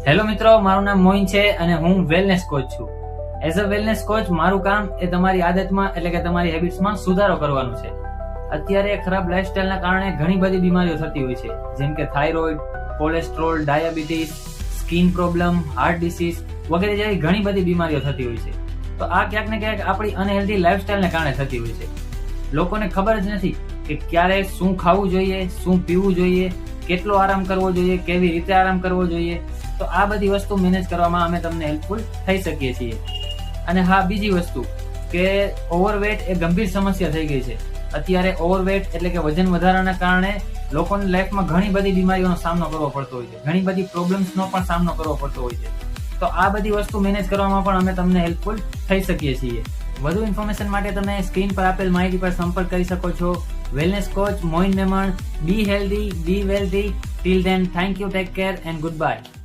Hello મિત્રો, મારું નામ મોઇન છે અને હું વેલનેસ કોચ છું. એઝ અ વેલનેસ કોચ મારું કામ એ તમારી આદતમાં એટલે કે તમારી હેબિટ્સમાં સુધારો કરવાનું છે. અત્યારે ખરાબ લાઇફસ્ટાઇલના કારણે ઘણી બધી બીમારીઓ થતી હોય છે, જેમ કે thyroid, cholesterol, diabetes, skin problem, heart disease વગેરે જેવી ઘણી બધી બીમારીઓ થતી હોય છે. તો આ ક્યાંક ને ક્યાંક આપણી અનહેલ્ધી લાઇફસ્ટાઇલને કારણે થતી હોય છે. લોકોને ખબર જ નથી કે ક્યારે શું ખાવું જોઈએ, શું પીવું જોઈએ, કેટલો આરામ કરવો જોઈએ, કેવી રીતે આરામ કરવો જોઈએ. તો આ બધી વસ્તુ મેનેજ કરવામાં અમે તમને હેલ્પફુલ થઈ શકીએ છીએ. અને હા, બીજી વસ્તુ કે ઓવરવેટ એ ગંભીર સમસ્યા થઈ ગઈ છે. અત્યારે ઓવરવેટ એટલે કે વજન વધારાના કારણે લોકોની લાઈફમાં ઘણી બધી બીમારીઓનો સામનો કરવો પડતો હોય છે, ઘણી બધી પ્રોબ્લેમ્સનો પણ સામનો કરવો પડતો હોય છે. તો આ બધી વસ્તુ મેનેજ કરવામાં પણ અમે તમને હેલ્પફુલ થઈ શકીએ છીએ. વધુ ઇન્ફોર્મેશન માટે તમે સ્ક્રીન પર આપેલ માહિતી પર સંપર્ક કરી શકો છો. Wellness coach Moin Memon. Be healthy, be wealthy. Till then, thank you, take care and good bye.